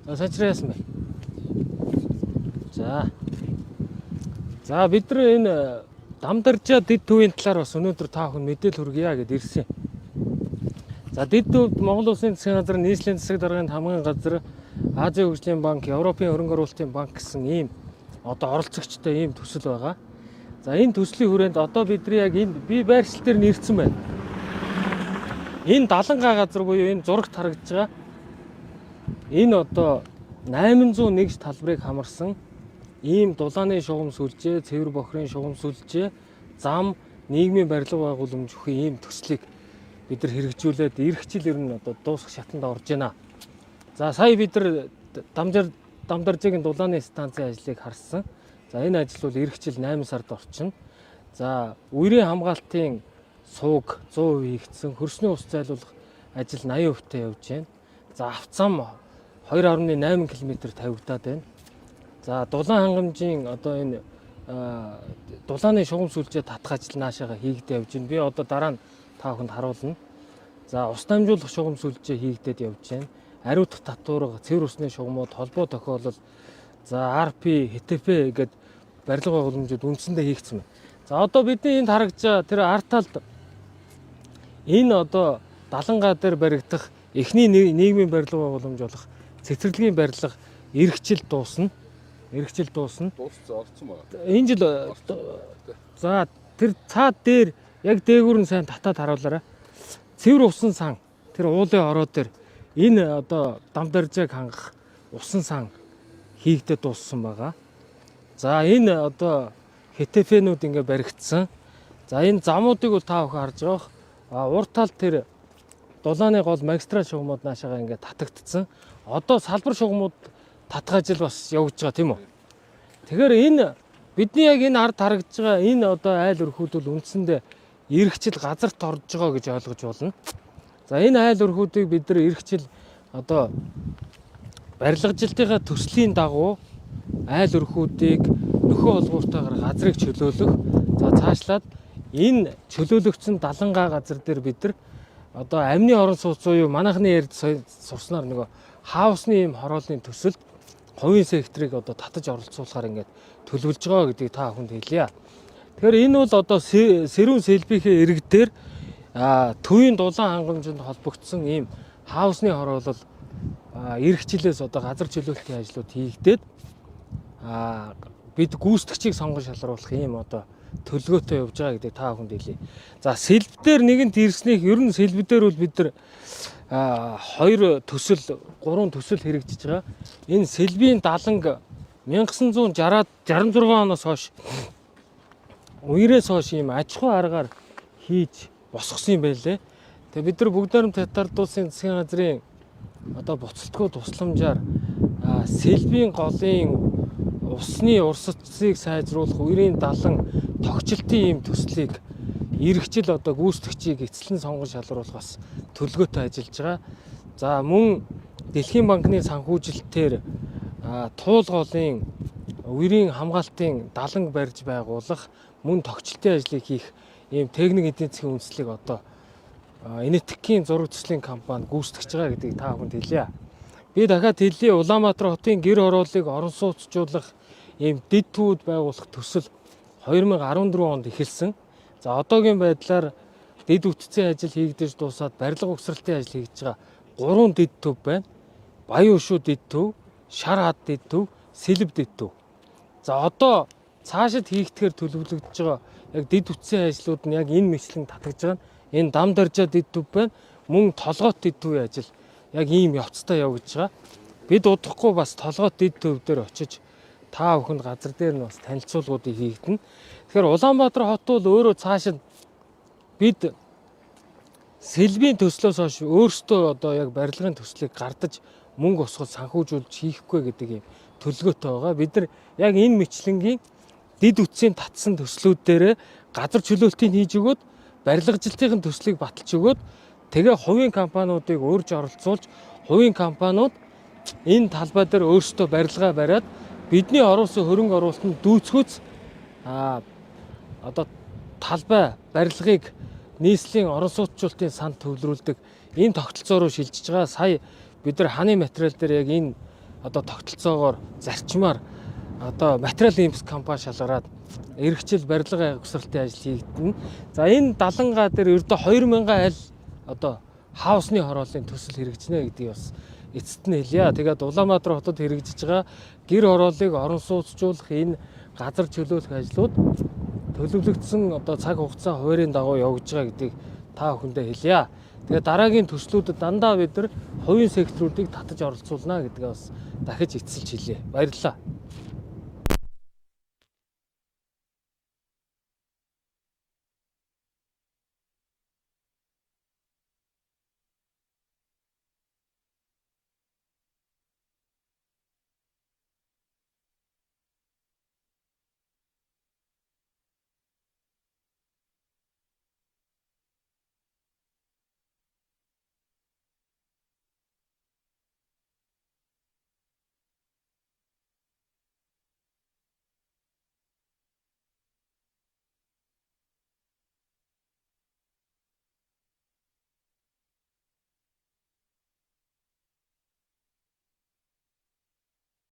За сачраа яасан бэ? За бид нар энэ Дамдаржаа дэд төвийн талаар бас өнөөдөр та бүхэн мэдээлэл хүргье гэд ирсэн. За дэд төвд Монгол Улсын засгийн газар, нийслэлийн засаг даргын хамгийн газар, Азийн хөгжлийн банк, Европын хөрөнгө оруулалтын банк гэсэн ийм одоо оролцогчтой ийм төсөл байгаа. За энэ төслийн хүрээнд одоо бидний яг энэ бие байршил дээр нэрсэн байна. Энэ далангаа газар буюу энэ зурагт харагдж байгаа энэ одоо 801 талбарыг хамарсан ийм дулааны шугам сүлжээ, цэвэр бохрын шугам сүлжээ, зам, нийгмийн барилга байгууламж бүхий ийм төслийг бид нар хэрэгжүүлээд ирэх жил ер нь одоо дуусах шатанд орж байна. За сая бид нар Дамдаржаагийн дулааны станцын ажлыг харсан. За энэ ажил бол ирэх жил 8 сард орчино. За үерийн хамгаалтын сууг 100% хийгдсэн, хөрсний ус зайлуулах ажил 80% та явж байна. За авцам 2.8 км тавигдаад байна. За дулаан хангамжийн одоо энэ дулааны шугам сүлжээ татах ажил наашаага хийгдэж явж байна. Би одоо дараа нь та бүхэнд харуулна. За ус дамжуулах шугам сүлжээ хийгдээд явж байна. Ариутгах татварга, цэвэр усны шугамууд, холбоо тохиолол, за RP, HTP гэдэг барилга байгууламжууд үндсэндээ хийгдсэн байна. За одоо бидний энд харагдж байгаа тэр арт талд энэ одоо далангаа дээр баригдах эхний нийгмийн барилга байгууламж болох цэцэрлэгийн барилга ирэх жил дуусна. Дууссан орсон байна. Энэ жил за тэр цаад дээр яг дээгүүр нь сайн татаад харуулаарай. Цэвэр усан сан тэр уулын ороо дээр энэ одоо Дамдаржааг хангах усан сан хийгдээд дууссан байгаа. За энэ одоо хэтефэнүүд ингээ баригдсан. За энэ замуудыг бол та бүхэн харж байгаа. Урт тал тэр дулааны гол магистрал шугамуд наашаага ингээ татагдсан. Одоо салбар шугамуд татах ажил бас явж байгаа тийм үү. Тэгэхээр энэ бидний яг энэ ард харагдж байгаа энэ одоо айл өрхүүд бол үндсэндээ ирэх жил газарт орж байгаа гэж ойлгож болно. За энэ айл өрхүүдийг бид нар ирэх жил одоо барилгажилтынхаа төслийн дагуу айл өрхүүдийг нөхөн холбоотойгоор газрыг чөлөөлөх. За цаашлаад энэ чөлөөлөгдсөн далангаа газар дээр бид нар одоо амны орон сууц буюу манайхны ярьд сурснаар нөгөө хаусны ийм хорооллын төсөлд хувийн секторыг одоо татаж оролцуулахаар ингээд төлөвлөж байгаа гэдгийг та бүхэнд хэлье. Тэгэхээр энэ бол одоо Сэрүүн Сэлбийнхээ ирэг дээр төвийн дулаан хангамжинд холбогдсон ийм хаусны хороолол ирэх жилээс одоо газар чөлөөлтийн ажлууд хийгдээд бид гүйцэтгэгчийг сонгон шалруулах ийм одоо төлөвлөгөөтэй явж байгаа гэдгийг та бүхэнд хэлье. За сэлб дээр нэгэнт ирснэх ер нь сэлб дээр бол бид нар 2 төсөл 3 төсөл хэрэгжиж байгаа. Энэ сэлбийн даланг 1966 оноос хойш үерээс хойш ийм аж ахуй аргаар хийж босгосон юм байлээ. Тэгээ бид нар бүгд найрамд Татард улсын засгийн газрын одоо буцалтгүй тусламжаар сэлбийн голын усны урсцыг сайжруулах үерийн далан тогтчлтын ийм төслийг ирэх жил одоо гүйцэтгэгчийг эцэслэн сонгон шалруулах бас төлөвлөгөөтэй ажиллаж байгаа. За мөн Дэлхийн банкны санхүүжилтээр туул голын үерийн хамгаалтын даланг барьж байгуулах, мөн тогтчлтын ажлыг хийх ийм техник эдийн засгийн үндэслэлийг одоо Энэтхэгийн зураг төслийн компани гүйцэтгэж байгаа гэдгийг та бүхэнд хэлье. Би дахиад хэлье, Улаанбаатар хотын гэр хорооллыг орон сууцжуулах ийм дэд төвүүд байгуулах төсөл 2014 онд эхэлсэн. За одоогийн байдлаар дэд үтцийн ажил хийгдэж дуусаад барилга угсралтын ажил хийж байгаа 3 дэд төв байна. Баян өшөө дэд төв, шар хад дэд төв, сэлб дэд төв. За одоо цаашид хийгдэхээр төлөвлөгдөж байгаа яг дэд үтцийн ажлууд нь яг энэ мэтлэн татагдж байгаа. Энэ Дамдаржаа дэд төв байна. Мөн толгойт дэд төвийн ажил яг ийм явцтай явагдаж байгаа. Бид удахгүй бас толгойт дэд төв дээр очиж та бүхэнд газар дээр нь бас танилцуулгуудыг хийгдэнэ. Тэгэхээр Улаанбаатар хот бол өөрөө цаашид бид сэлбийн төслөөс хойш өөрсдөө одоо яг барилгын төслийг гардаж мөнгө усгал санхүүжүүлж хийхгүй гэдэг юм төлөвлөгөөтэй байгаа. Бид нар яг энэ мэтлэнгийн дэд үтсийн татсан төслүүд дээр газар чөлөөлтийг хийж өгөөд барилгажилтын төслийг баталж өгөөд тэгээ хувийн компаниудыг урьж оролцуулж хувийн компаниуд энэ талбай дээр өөрсдөө барилгаа бариад бидний оруулсан хөрөнгө оруулалтанд дүүцгүүц одоо талбай барилгыг нийслэлийн орон сууцчлалтын санд төвлөрүүлдэг энэ тогтолцоо руу шилжиж байгаа. Сая бид нар хааны материал дээр яг энэ одоо тогтолцоогоор зарчмаар одоо материал импс компани шалгараад эргэжил барилга угсралтын ажил хийгдэнэ. За энэ 70 га дээр ердөө 2000 аль одоо хаусны хорооллын төсөл хэрэгжинэ гэдгийг бас эцэст нь хэлье. Тэгээд Улаанбаатар хотод хэрэгжиж байгаа гэр хорооллыг орон сууцжуулах энэ газар чөлөөлөх ажлууд төлөвлөгдсөн одоо цаг хугацаа хуваарийн дагуу явагдаж байгаа гэдгийг та бүхэндээ хэлье. Тэгээд дараагийн төслүүдэд дандаа бид нар хувийн секторуудыг татаж оролцуулна гэдгээ бас дахиж эцэлж хэлье. Баярлалаа.